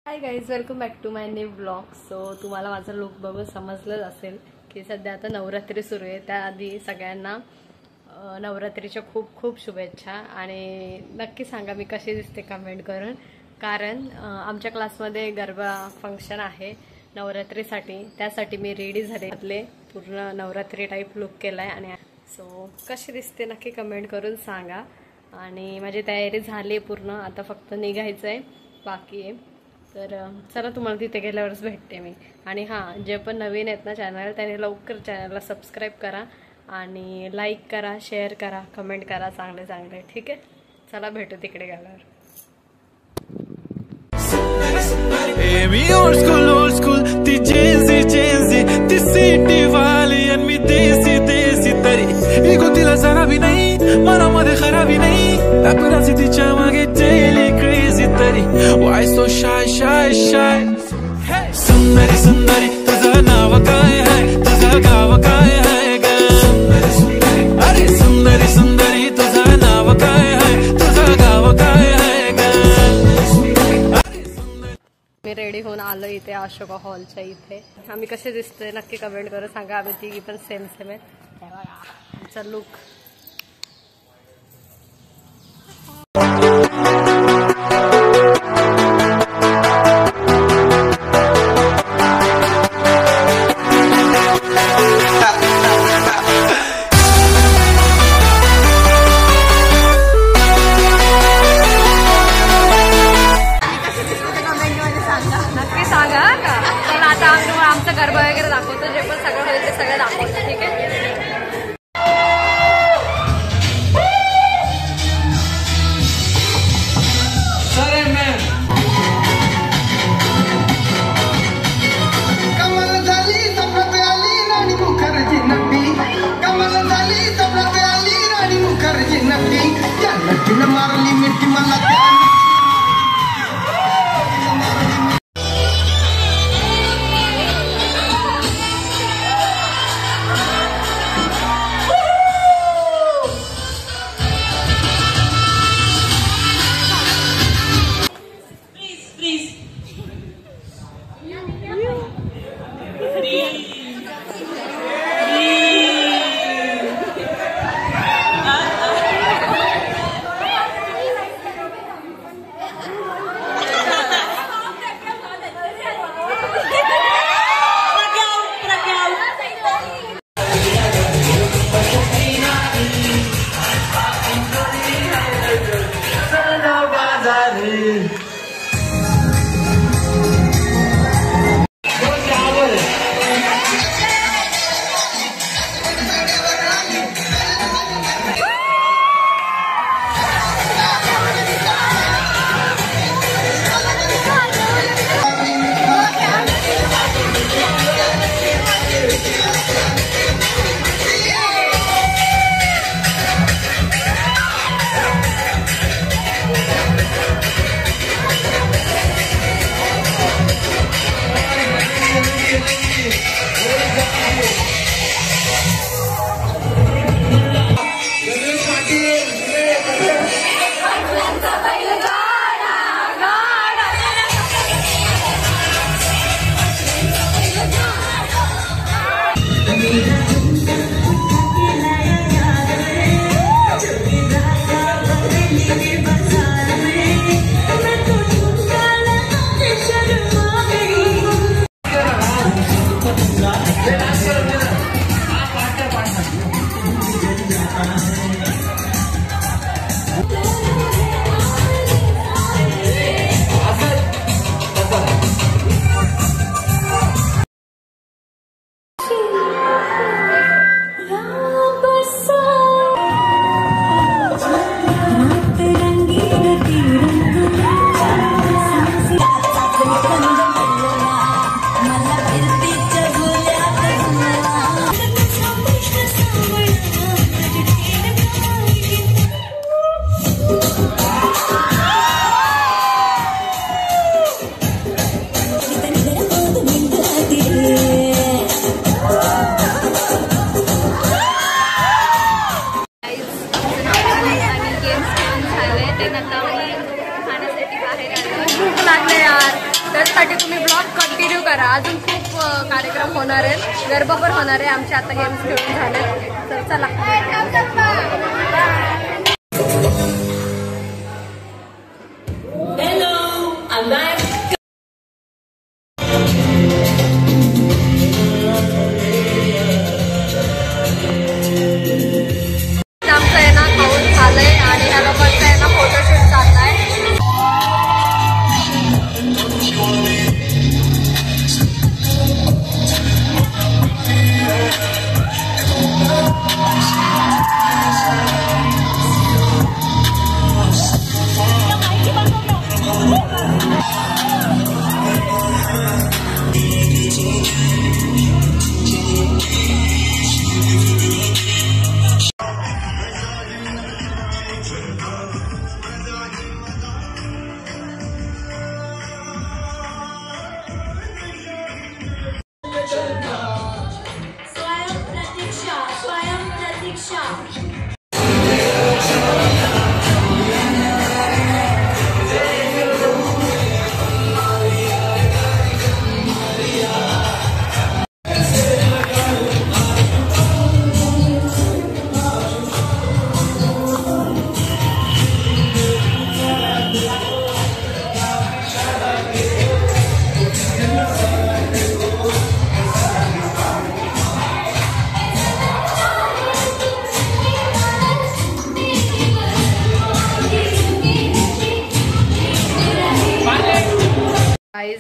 High guys, welcome back to my new blog. So तुम्हाला माझा look बघून समजलंच असेल की सध्या आता नवरात्री सुरू आहे. त्याआधी सगळ्यांना नवरात्रीच्या खूप खूप शुभेच्छा. आणि नक्की सांगा मी कशी दिसते कमेंट करून. कारण आमच्या क्लासमध्ये गरबा फंक्शन आहे नवरात्रीसाठी. त्यासाठी मी रेडी झाले, पूर्ण नवरात्री टाईप लुक केला आहे. आणि सो कशी दिसते नक्की कमेंट करून सांगा. आणि माझी तयारी झाली पूर्ण, आता फक्त निघायचं आहे, बाकी आहे. तर चला तुम्हाला तिथे गेल्यावरच भेटते मी. आणि हां, जे पण नवीन आहेत ना चॅनल, त्याने लवकर चॅनलला सबस्क्राईब करा आणि लाईक करा, शेअर करा, कमेंट करा चांगले चांगले. ठीक आहे, चला भेटू तिकडे गेल्यावर. ओल्ड स्कूल ती चेंजी ती सिटी वाली आणि मी देसी तरी इगो तिला जरा भी नाही, मनामध्ये खराबी नाही. अपराधी तिच्या मागे डेली क्रेझी तरी वाय सो शाय सुंदरी तुझं नाव काय आहे, तुझं गाव काय आहे ग? अरे सुंदरी तुझं नाव काय आहे, तुझं गाव काय आहे ग? मी रेडी होऊन आलो इथे अशोका हॉलच्या इथे. आम्ही कसे दिसतोय नक्की कमेंट करून सांगा. आम्ही तिघी पण सेम आहे. आमचा लुक गरबा वगैरे दाखवतो. जे पण सगळं होईल ते सगळं दाखवतो. ठीक आहे. कमल झाली सप्रत आली राणी मुखर्जी नक्की, कमल झाली सप्रत आली राणी मुखर्जी नक्की. त्या नक्कीनं मारली मिठी मला. त्याच्यासाठी तुम्ही ब्लॉग कंटिन्यू करा. अजून खूप कार्यक्रम होणार आहेत, गरबा पण होणार आहे. आमचे आता गेम्स खेळून झाले. तर चला आमचं आहे ना खाऊन झालंय आणि ह्या लोकांचं आहे ना फोटोशूट चाललाय.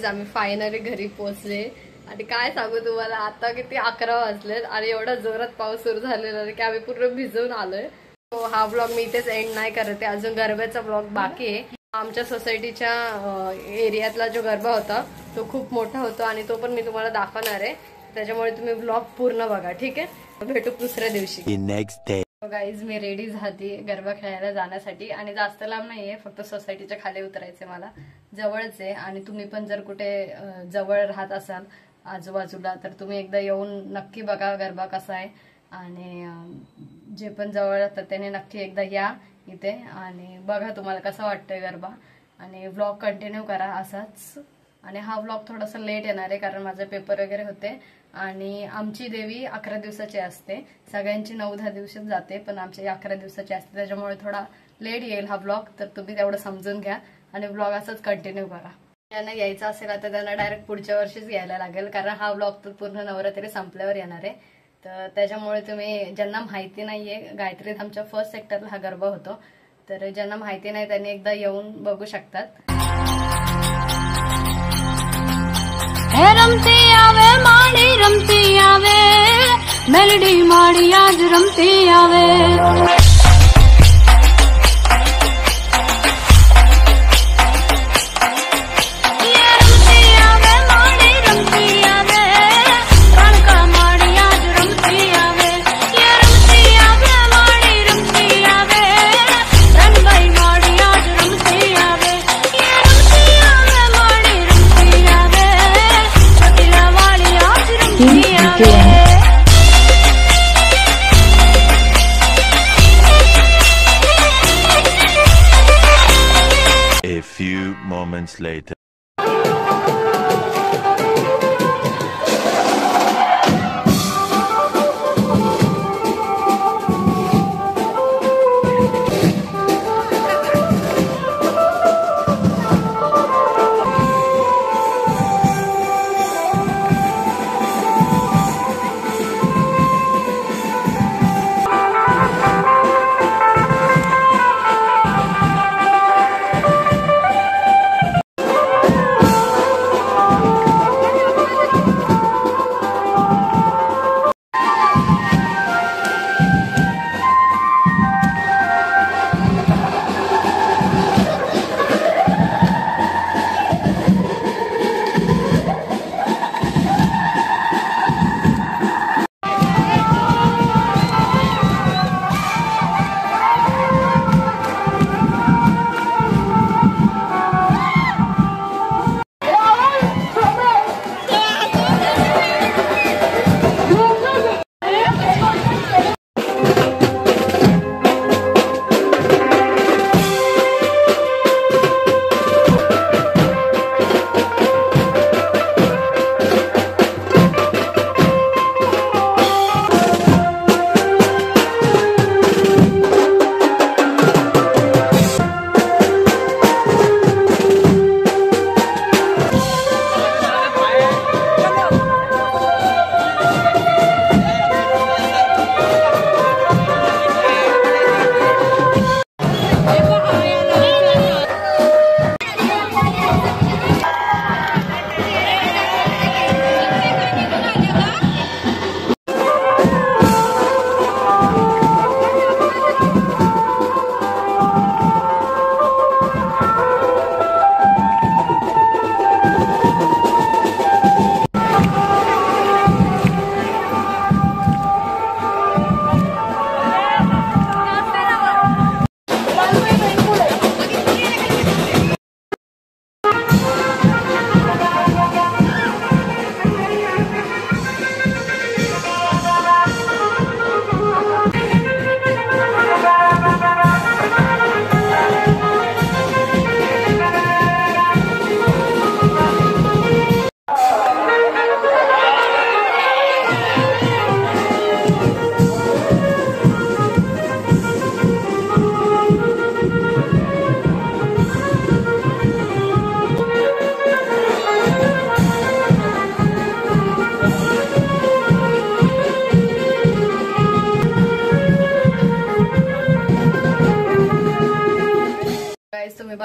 आम्ही फायनली घरी पोहोचले आणि काय सांगू तुम्हाला, आता किती 11 वाजलेत आणि एवढा जोरात पाऊस सुरू झालेला की आम्ही पूर्ण भिजून आलोय. हा ब्लॉग मी इथेच एंड नाही करत आहे, अजून गरब्याचा ब्लॉग बाकी आहे. आमच्या सोसायटीच्या एरियातला जो गरबा होता तो खूप मोठा होता आणि तो पण मी तुम्हाला दाखवणार आहे. त्याच्यामुळे तुम्ही ब्लॉग पूर्ण बघा, ठीक आहे. भेटू दुसऱ्या दिवशी. नेक्स्ट डे गाईज मी रेडी झाली गरबा खेळायला जाण्यासाठी आणि जास्त लांब नाहीये, फक्त सोसायटीच्या खाली उतरायचे, मला जवळच आहे. आणि तुम्ही पण जर कुठे जवळ राहत असाल आजूबाजूला तर तुम्ही एकदा येऊन नक्की बघा गरबा कसा आहे. आणि जे पण जवळ राहतात त्याने नक्की एकदा या इथे आणि बघा तुम्हाला कसं वाटतंय गरबा. आणि व्लॉग कंटिन्यू करा असाच. आणि हा व्लॉग थोडासा लेट येणार आहे कारण माझे पेपर वगैरे होते. आणि आमची देवी 11 दिवसाची असते, सगळ्यांची 9-10 दिवसात जाते, पण आमची 11 दिवसाची असते. त्याच्यामुळे थोडा लेट येईल हा ब्लॉग, तर तुम्ही तेवढं समजून घ्या आणि ब्लॉग असाच कंटिन्यू करा. त्यांना यायचं असेल आता त्यांना डायरेक्ट पुढच्या वर्षीच यायला लागेल कारण हा ब्लॉग तर पूर्ण नवरात्री संपल्यावर येणार आहे. तर त्याच्यामुळे तुम्ही ज्यांना माहिती नाहीये, गायत्रीत आमच्या फर्स्ट सेक्टरला हा गरबा होतो, तर ज्यांना माहिती नाही त्यांनी एकदा येऊन बघू शकतात. रमती आवे माड़ी रमती आवे मेलडी माड़ी आज रमती आवे.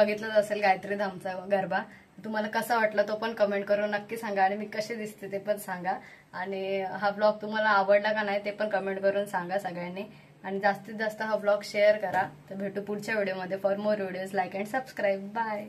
बघितलंच असेल गायत्री धामचा गरबा. तुम्हाला कसा वाटला तो पण कमेंट करून नक्की सांगा आणि मी कशी दिसते ते पण सांगा. आणि हा ब्लॉग तुम्हाला आवडला का नाही ते पण कमेंट करून सांगा सगळ्यांनी. आणि जास्तीत जास्त हा ब्लॉग शेअर करा. तर भेटू पुढच्या व्हिडिओमध्ये. For more videos like and subscribe. Bye.